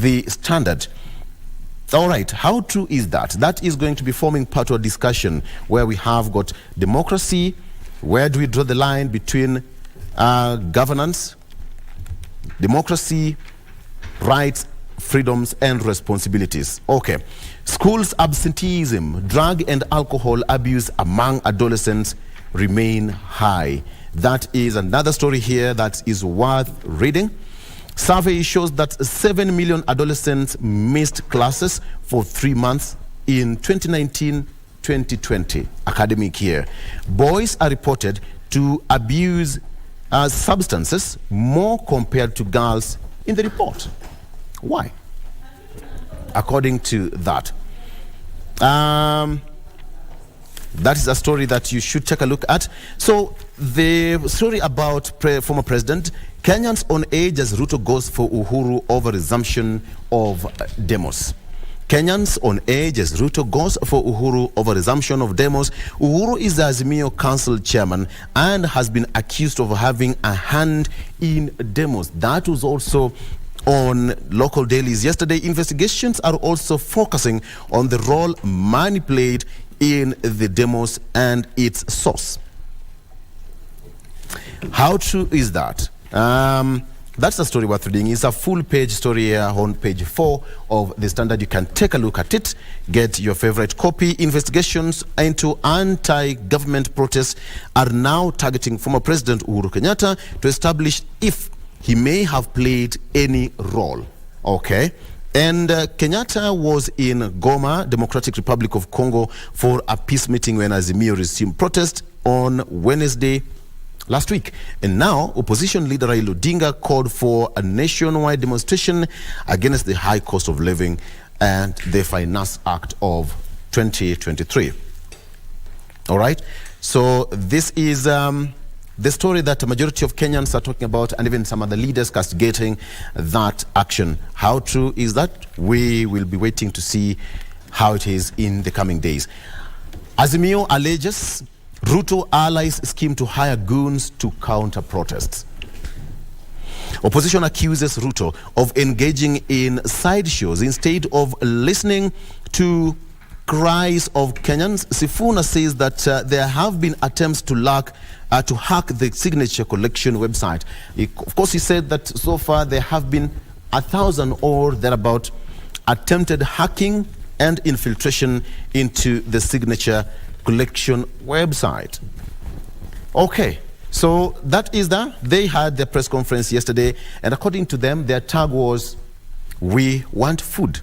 the Standard. All right, how true is that? That is going to be forming part of a discussion where we have got democracy. Where do we draw the line between governance, democracy, rights, freedoms, and responsibilities? Okay. Schools absenteeism, drug and alcohol abuse among adolescents remain high. That is another story here that is worth reading. Survey shows that 7 million adolescents missed classes for 3 months in 2019-2020 academic year. Boys are reported to abuse substances more compared to girls in the report. Why? According to that. That is a story that you should take a look at. So the story about former president, Kenyans on edge as Ruto goes for Uhuru over resumption of demos. Kenyans on edge as Ruto goes for Uhuru over resumption of demos. Uhuru is the Azimio council chairman and has been accused of having a hand in demos. That was also on local dailies yesterday. Investigations are also focusing on the role money played in the demos and its source. How true is that? That's the story worth reading. It's a full-page story here on page 4 of the Standard. You can take a look at it, get your favorite copy. Investigations into anti-government protests are now targeting former President Uhuru Kenyatta to establish if he may have played any role. Okay. And Kenyatta was in Goma, Democratic Republic of Congo, for a peace meeting when Azimio resumed protest on Wednesday last week. And now, opposition leader Raila Odinga called for a nationwide demonstration against the high cost of living and the Finance Act of 2023. All right? So this is the story that a majority of Kenyans are talking about, and even some other leaders castigating that action. How true is that? We will be waiting to see how it is in the coming days. Azimio alleges Ruto allies scheme to hire goons to counter protests. Opposition accuses Ruto of engaging in sideshows instead of listening to cries of Kenyans. Sifuna says that there have been attempts to hack the signature collection website. Of course, he said that so far there have been 1,000 or thereabout attempted hacking and infiltration into the signature collection website. Okay, so that is that. They had their press conference yesterday, and according to them, their tag was, "We want food."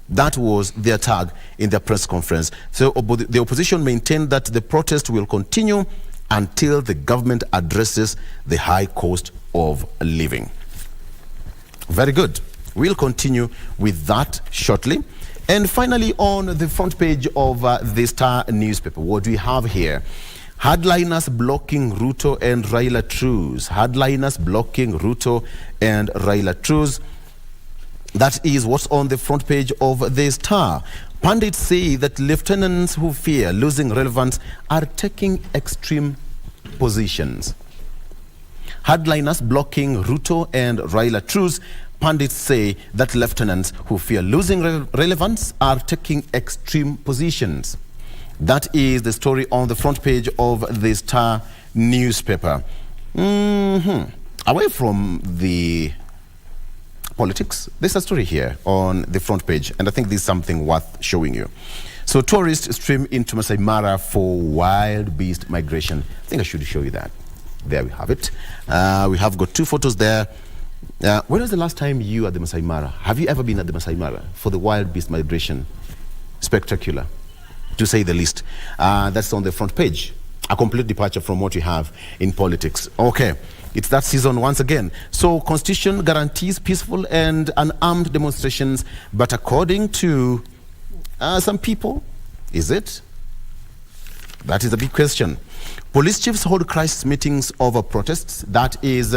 That was their tag in their press conference. So the opposition maintained that the protest will continue until the government addresses the high cost of living. Very good. We'll continue with that shortly. And finally, on the front page of the Star newspaper, what do we have here? Hardliners blocking Ruto and Raila truce. Hardliners blocking Ruto and Raila truce. That is what's on the front page of the Star. Pundits say that lieutenants who fear losing relevance are taking extreme positions. Hardliners blocking Ruto and Raila truce. Pundits say that lieutenants who fear losing relevance are taking extreme positions. That is the story on the front page of the Star newspaper. Away from the politics, there's a story here on the front page, and I think this is something worth showing you. So tourists stream into Masai Mara for wild beast migration. I think I should show you that. There we have it. We have got 2 photos there. When was the last time you were at the Masai Mara? Have you ever been at the Masai Mara for the wild beast migration? Spectacular, to say the least. That's on the front page. A complete departure from what we have in politics. Okay, it's that season once again. So Constitution guarantees peaceful and unarmed demonstrations, but according to some people, is it? That is a big question. Police chiefs hold crisis meetings over protests. That is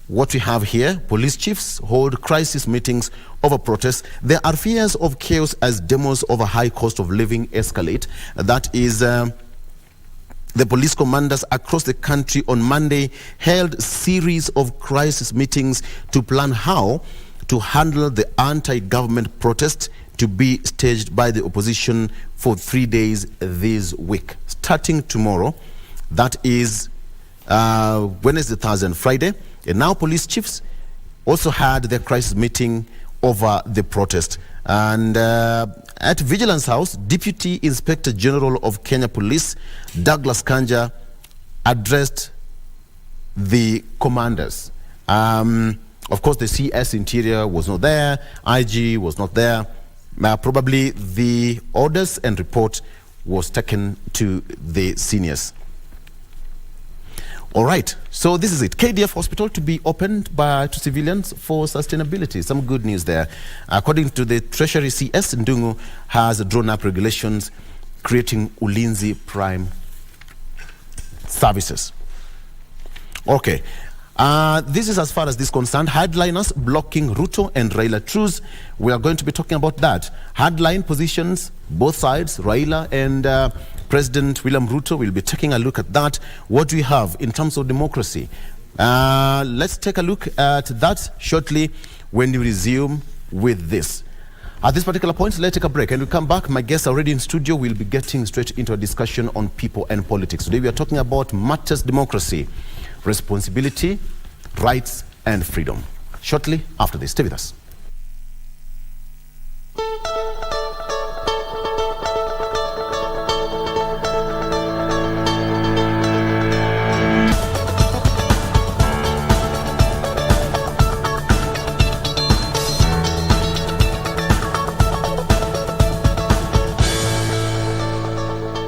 what we have here. Police chiefs hold crisis meetings over protests. There are fears of chaos as demos over high cost of living escalate. That is the police commanders across the country on Monday held a series of crisis meetings to plan how to handle the anti-government protest to be staged by the opposition for 3 days this week, starting tomorrow. That is Wednesday, Thursday, and Friday. And now police chiefs also had their crisis meeting over the protest. And at Vigilance House, Deputy Inspector General of Kenya Police, Douglas Kanja, addressed the commanders. Of course, the CS Interior was not there, IG was not there. Probably the orders and report was taken to the seniors. All right, so this is it. KDF Hospital to be opened to civilians for sustainability. Some good news there. According to the Treasury, CS Ndungu has drawn up regulations creating Ulinzi Prime services. Okay. This is as far as this is concerned. Hardliners blocking Ruto and Raila truce. We are going to be talking about that. Hardline positions, both sides, Raila and President William Ruto. Will be taking a look at that. What do we have in terms of democracy? Let's take a look at that shortly when we resume with this. At this particular point, let's take a break and we come back. My guests are already in studio. We'll be getting straight into a discussion on people and politics. Today we are talking about matters democracy, responsibility, rights, and freedom. Shortly after this, stay with us.